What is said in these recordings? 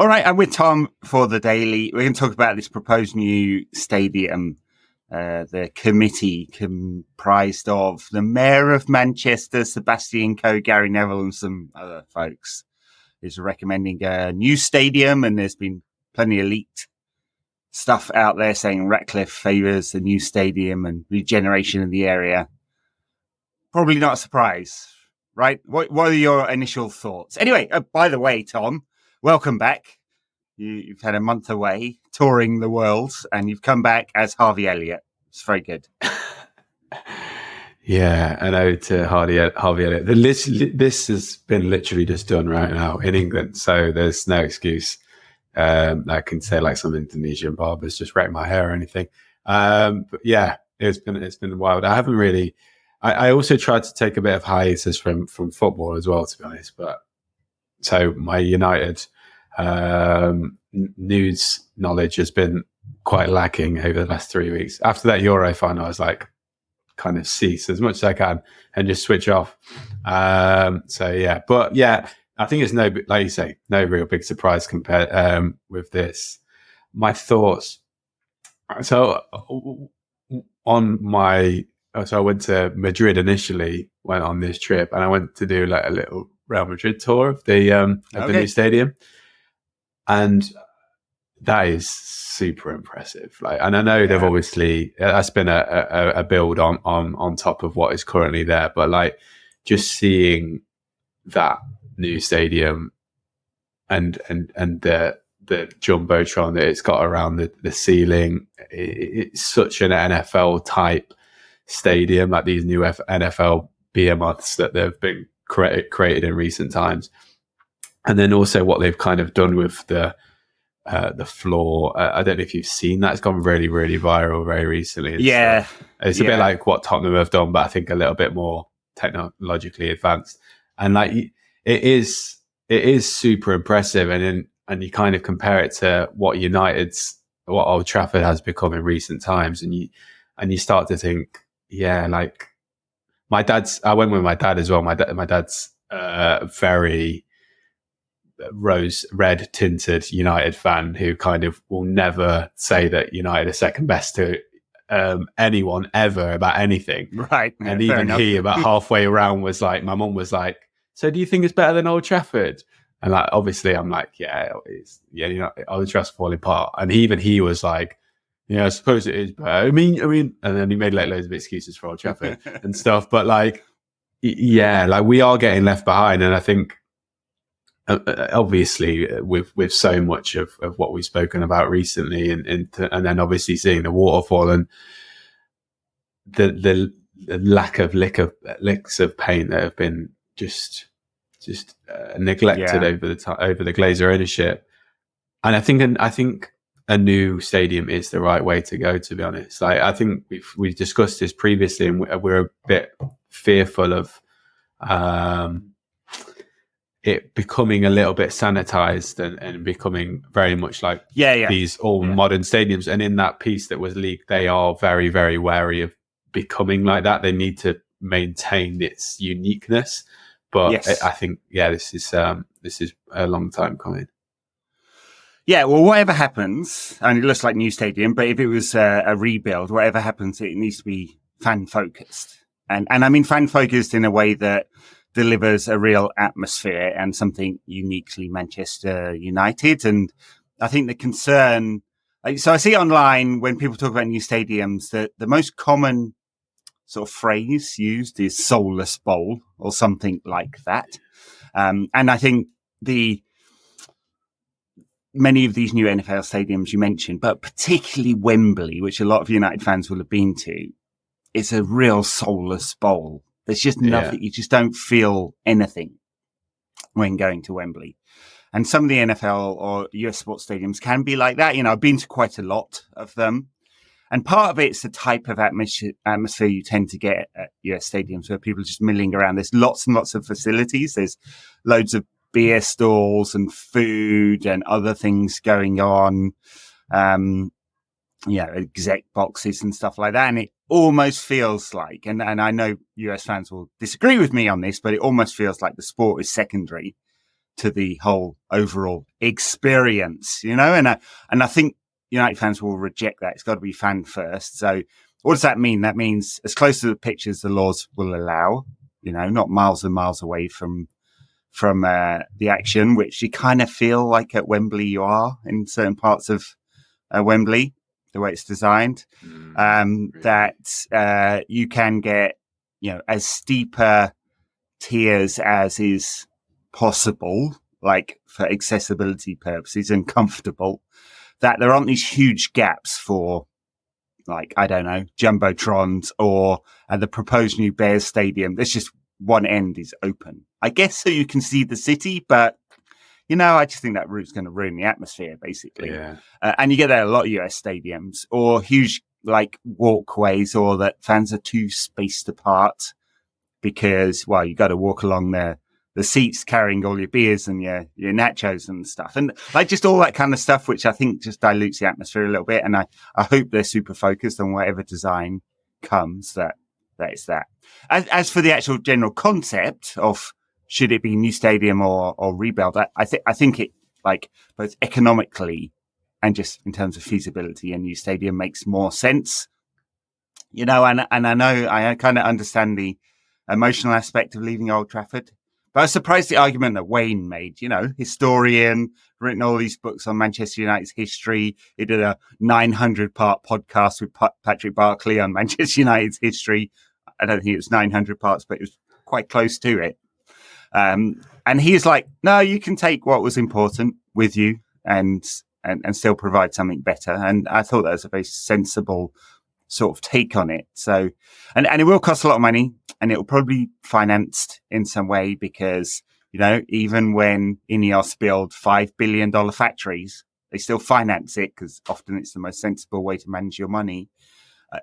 All right, I'm with Tom for the daily. We're going to talk about this proposed new stadium. The committee comprised of the Mayor of Manchester, Sebastian Coe, Gary Neville, and some other folks is recommending a new stadium, and there's been plenty of leaked stuff out there saying Ratcliffe favours the new stadium and regeneration in the area. Probably not a surprise, right? What are your initial thoughts? Anyway, by the way, Tom, welcome back. You've had a month away touring the world, and you've come back as Harvey Elliott. It's very good. Yeah, an ode to Harvey Elliott. This has been literally just done right now in England, so there's no excuse. I can say like some Indonesian barbers just wrecked my hair or anything. But yeah, it's been wild. I haven't really. I also tried to take a bit of hiatus from football as well, to be honest. But so my United news knowledge has been quite lacking over the last 3 weeks. After that Euro final, I was like, kind of cease as much as I can and just switch off. So yeah, but yeah, I think it's no, like you say, no real big surprise compared with this. My thoughts. So I went to Madrid initially, went on this trip, and I went to do like a little Real Madrid tour of the new stadium, and that is super impressive. Like, and I know they've obviously that's been a build on top of what is currently there, but like just seeing that new stadium and the jumbotron that it's got around the ceiling, it's such an NFL type stadium, like these new NFL behemoths that they've been created in recent times, and then also what they've kind of done with the floor. I don't know if you've seen that; it's gone really, really viral very recently. It's a bit like what Tottenham have done, but I think a little bit more technologically advanced. And like it is super impressive. And you kind of compare it to what Old Trafford has become in recent times, and you start to think, yeah, like I went with my dad as well. My dad's very rose red tinted United fan who kind of will never say that United are second best to anyone ever about anything. Right. Yeah, and even he about halfway around was like, my mum was like, so do you think it's better than Old Trafford? And like, obviously I'm like, Old Trafford's falling apart. And even he was like, yeah, I suppose it is, but I mean, and then he made like loads of excuses for Old Trafford and stuff. But like, yeah, like we are getting left behind. And I think, obviously, with so much of what we've spoken about recently, and then obviously seeing the waterfall and the lack of licks of paint that have been just neglected over the Glazer ownership, and I think a new stadium is the right way to go. To be honest, like I think we've discussed this previously, and we're a bit fearful of it becoming a little bit sanitized and becoming very much like these modern stadiums. And in that piece that was leaked, they are very, very wary of becoming like that. They need to maintain its uniqueness. But I think, this is a long time coming. Yeah, well, whatever happens, and it looks like new stadium, but if it was a rebuild, whatever happens, it needs to be fan-focused. And I mean fan-focused in a way that delivers a real atmosphere and something uniquely Manchester United. And I think the concern, so I see online when people talk about new stadiums, that the most common sort of phrase used is soulless bowl or something like that. And I think many of these new NFL stadiums you mentioned, but particularly Wembley, which a lot of United fans will have been to, is a real soulless bowl. There's just nothing. You just don't feel anything when going to Wembley. And some of the NFL or US sports stadiums can be like that. I've been to quite a lot of them. And part of it's the type of atmosphere you tend to get at US stadiums where people are just milling around. There's lots and lots of facilities. There's loads of beer stalls and food and other things going on. Exec boxes and stuff like that. And it almost feels like, and I know US fans will disagree with me on this, but it almost feels like the sport is secondary to the whole overall experience, and I think United fans will reject that. It's got to be fan first. So what does that mean? That means as close to the pitch as the laws will allow, not miles and miles away from the action, which you kind of feel like at Wembley you are in certain parts of Wembley, the way it's designed. That you can get, as steeper tiers as is possible, like for accessibility purposes and comfortable, that there aren't these huge gaps for, like, I don't know, Jumbotrons or the proposed new Bears Stadium. There's just one end is open, I guess, so you can see the city, but I just think that route's going to ruin the atmosphere, basically. Yeah. And you get that at a lot of US stadiums, or huge like walkways, or that fans are too spaced apart because, well, you got to walk along the seats carrying all your beers and your nachos and stuff. And like just all that kind of stuff, which I think just dilutes the atmosphere a little bit. And I hope they're super focused on whatever design comes, that is that. As for the actual general concept of should it be new stadium or rebuild, I think it, like, both economically and just in terms of feasibility, a new stadium makes more sense. And I know I kind of understand the emotional aspect of leaving Old Trafford. But I was surprised the argument that Wayne made, historian, written all these books on Manchester United's history. He did a 900-part podcast with Patrick Barclay on Manchester United's history. I don't think it was 900 parts, but it was quite close to it. And he's like, no, you can take what was important with you and still provide something better. And I thought that was a very sensible sort of take on it. So, and it will cost a lot of money, and it will probably be financed in some way because, even when INEOS build $5 billion factories, they still finance it because often it's the most sensible way to manage your money.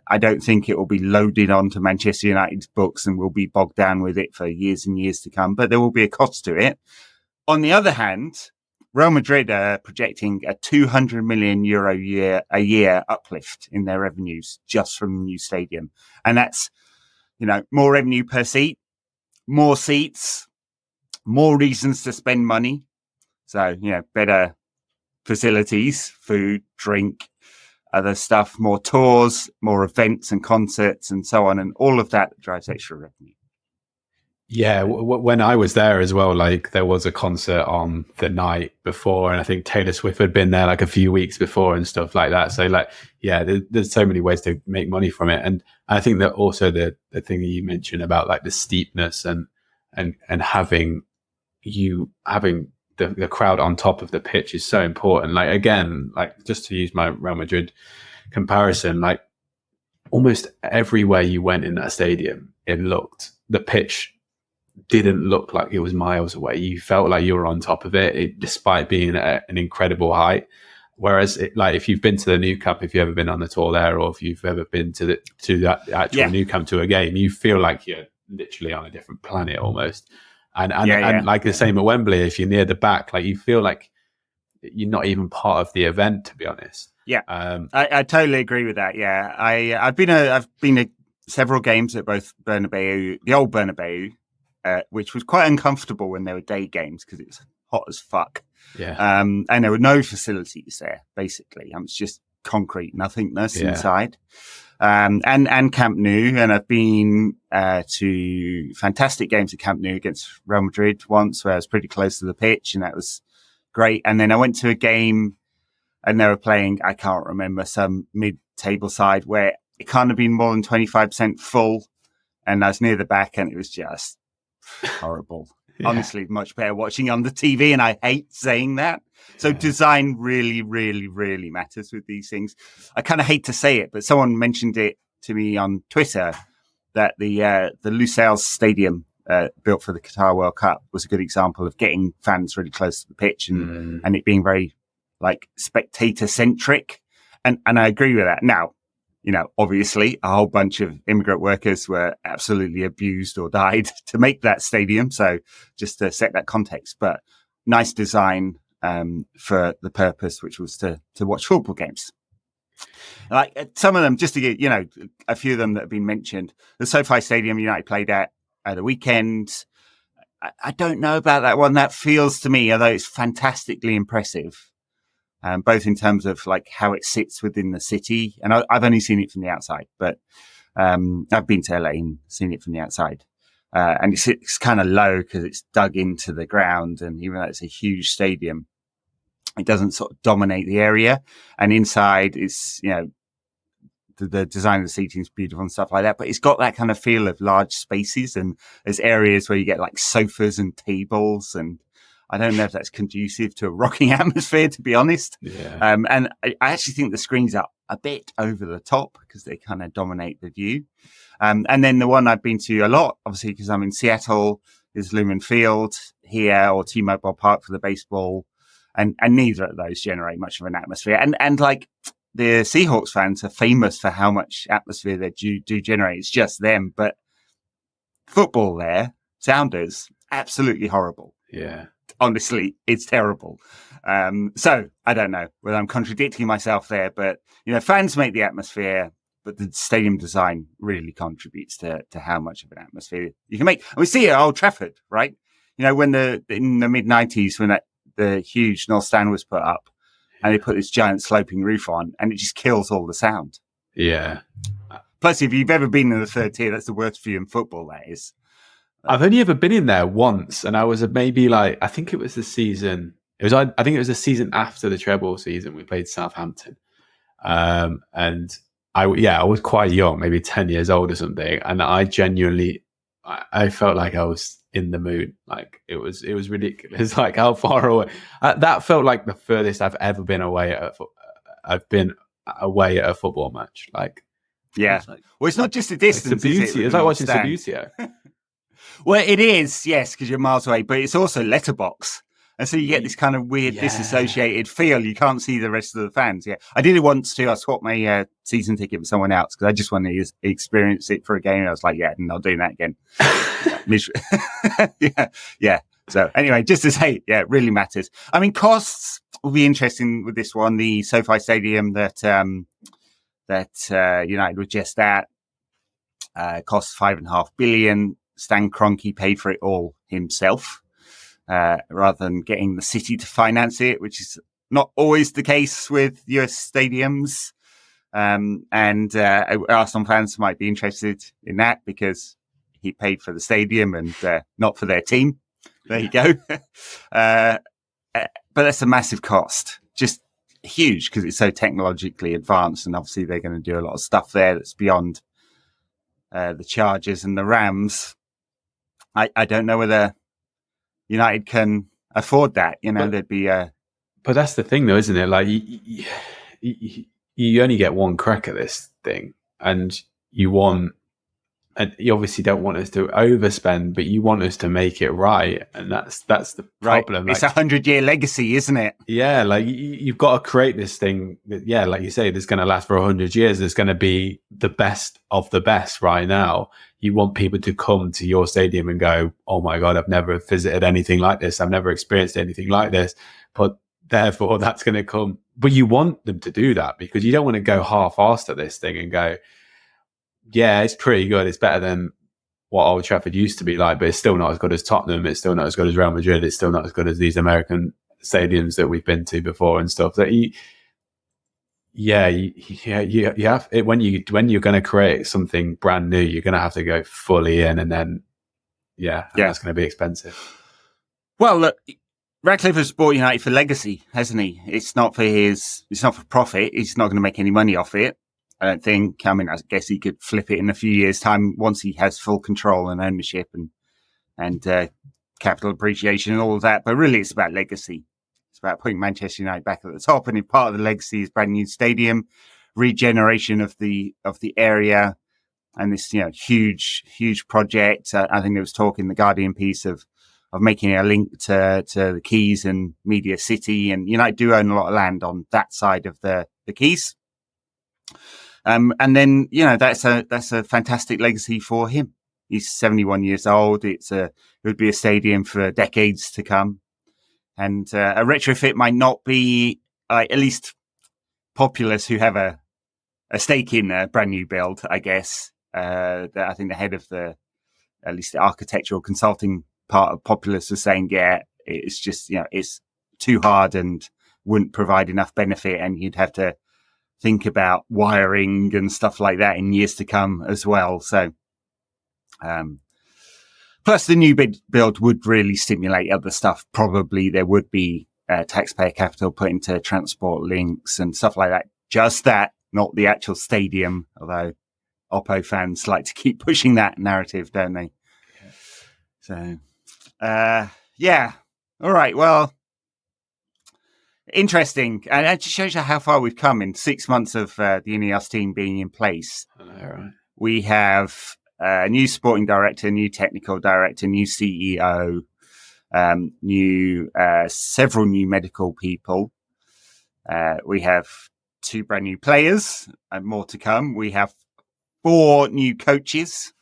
I don't think it will be loaded onto Manchester United's books and we'll be bogged down with it for years and years to come, but there will be a cost to it. On the other hand, Real Madrid are projecting a €200 million a year uplift in their revenues just from the new stadium. And that's, more revenue per seat, more seats, more reasons to spend money. So, better facilities, food, drink, other stuff, more tours, more events and concerts and so on. And all of that drives extra revenue. Yeah, when I was there as well, like there was a concert on the night before, and I think Taylor Swift had been there like a few weeks before and stuff like that. So like, yeah, there's so many ways to make money from it. And I think that also the thing that you mentioned about like the steepness and having the crowd on top of the pitch is so important. Like, again, like just to use my Real Madrid comparison, like almost everywhere you went in that stadium, the pitch didn't look like it was miles away. You felt like you were on top of it despite being at an incredible height. Whereas, if you've been to the Nou Camp, if you've ever been on the tour there, or if you've ever been to that actual Nou Camp to a game, you feel like you're literally on a different planet almost. And the same at Wembley, if you're near the back, like you feel like you're not even part of the event, to be honest. Yeah, I totally agree with that. Yeah, I've been to several games at both Bernabeu, the old Bernabeu, which was quite uncomfortable when there were day games because it's hot as fuck. Yeah. And there were no facilities there, basically. It's just concrete nothingness inside. And Camp Nou. And I've been to fantastic games at Camp Nou against Real Madrid once, where I was pretty close to the pitch, and that was great. And then I went to a game and they were playing, I can't remember, some mid-table side where it can't have been more than 25% full. And I was near the back and it was just horrible. Yeah. Honestly, much better watching on the TV, and I hate saying that. So design really, really, really matters with these things. I kind of hate to say it, but someone mentioned it to me on Twitter that the Lusail Stadium built for the Qatar World Cup was a good example of getting fans really close to the pitch and it being very like spectator centric. And I agree with that. Now, obviously a whole bunch of immigrant workers were absolutely abused or died to make that stadium. So just to set that context, but nice design for the purpose, which was to watch football games. Like some of them, just to get, a few of them that have been mentioned, the SoFi Stadium United played at the weekend. I don't know about that one. That feels to me, although it's fantastically impressive, both in terms of like how it sits within the city. And I've only seen it from the outside, but I've been to LA and seen it from the outside. And it's kind of low because it's dug into the ground. And even though it's a huge stadium, it doesn't sort of dominate the area. And inside it's, the design of the seating is beautiful and stuff like that, but it's got that kind of feel of large spaces, and there's areas where you get like sofas and tables, and I don't know if that's conducive to a rocking atmosphere, to be honest. Yeah. And I actually think the screens are a bit over the top because they kind of dominate the view. And then the one I've been to a lot, obviously, because I'm in Seattle, is Lumen Field here, or T-Mobile Park for the baseball. And neither of those generate much of an atmosphere. And like, the Seahawks fans are famous for how much atmosphere they do generate. It's just them. But football there, Sounders, absolutely horrible. Yeah. Honestly, it's terrible. So I don't know whether I'm contradicting myself there, but, fans make the atmosphere, but the stadium design really contributes to how much of an atmosphere you can make. And we see it at Old Trafford, right? When in the mid-90s, when the huge North Stand was put up, and they put this giant sloping roof on, and it just kills all the sound. Yeah. Plus, if you've ever been in the third tier, that's the worst view in football, that is. I've only ever been in there once, and I was maybe like, I think it was the season. I think it was the season after the treble season. We played Southampton, and I was quite young, maybe 10 years old or something, and I genuinely, I felt like I was in the moon. Like it was ridiculous. Like how far away that felt like the furthest I've ever been away at a football match. Like, yeah. Well, it's not just the distance. It's like watching Subbuteo. Well, it is, yes, because you're miles away, but it's also letterbox. And so you get this kind of weird disassociated feel. You can't see the rest of the fans. Yeah, I did it once too. I swapped my season ticket with someone else because I just wanted to experience it for a game. And I was like, I'm not doing that again. Yeah. So anyway, just to say, it really matters. I mean, costs will be interesting with this one. The SoFi Stadium that United were just at cost $5.5 billion. Stan Kroenke paid for it all himself, rather than getting the city to finance it, which is not always the case with US stadiums. And Arsenal fans might be interested in that because he paid for the stadium and not for their team. There you go. But that's a massive cost, just huge because it's so technologically advanced, and obviously they're going to do a lot of stuff there that's beyond the Chargers and the Rams. I don't know whether United can afford that. There'd be a... But that's the thing, though, isn't it? Like you only get one crack at this thing, and you obviously don't want us to overspend, but you want us to make it right, and that's the problem. Right. It's 100-year legacy, isn't it? Yeah, like you've got to create this thing that, like you say, that's going to last for 100 years. It's going to be the best of the best right now. You want people to come to your stadium and go, "Oh my God, I've never visited anything like this. I've never experienced anything like this." But therefore, that's going to come. But you want them to do that because you don't want to go half-assed at this thing and go, yeah, it's pretty good. It's better than what Old Trafford used to be like, but it's still not as good as Tottenham. It's still not as good as Real Madrid. It's still not as good as these American stadiums that we've been to before and stuff. That you have it when you're going to create something brand new, you're going to have to go fully in, and then that's going to be expensive. Well, look, Ratcliffe has bought United for legacy, hasn't he? It's not for profit. He's not going to make any money off it. I don't think. I mean, I guess he could flip it in a few years' time once he has full control and ownership and capital appreciation and all of that. But really, it's about legacy. It's about putting Manchester United back at the top. And if part of the legacy is brand new stadium, regeneration of the area, and this huge project. I think there was talk in the Guardian piece of making a link to the Keys and Media City, and United do own a lot of land on that side of the Keys. And then, that's a fantastic legacy for him. He's 71 years old. It would be a stadium for decades to come. And a retrofit might not be, at least populace who have a stake in a brand new build, I guess. I think the head of at least the architectural consulting part of populace was saying, yeah, it's just, it's too hard and wouldn't provide enough benefit, and you'd have to think about wiring and stuff like that in years to come as well. So, plus the new build would really stimulate other stuff. Probably there would be taxpayer capital put into transport links and stuff like that. Just that, not the actual stadium, although Oppo fans like to keep pushing that narrative, don't they? So, yeah. All right. Well, interesting. And it just shows you how far we've come in 6 months of the INEOS team being in place. I know, right? We have a new sporting director, new technical director, new CEO, several new medical people. We have 2 brand new players and more to come. We have 4 new coaches.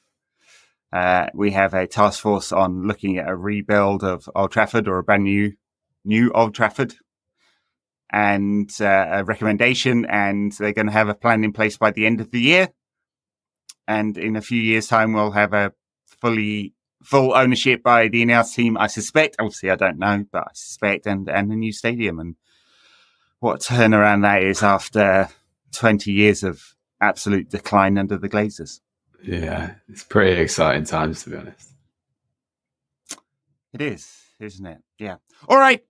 We have a task force on looking at a rebuild of Old Trafford, or a brand new Old Trafford, and a recommendation. And they're going to have a plan in place by the end of the year. And in a few years' time, we'll have a full ownership by the INEOS team, I suspect. Obviously, I don't know, but I suspect, and a new stadium. And what turnaround that is after 20 years of absolute decline under the Glazers. Yeah, it's pretty exciting times, to be honest. It is, isn't it? Yeah. All right.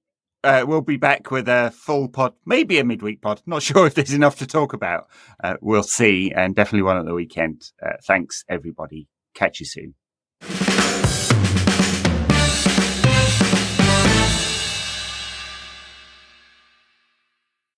We'll be back with a full pod, maybe a midweek pod. Not sure if there's enough to talk about. We'll see, and definitely one at the weekend. Thanks, everybody. Catch you soon.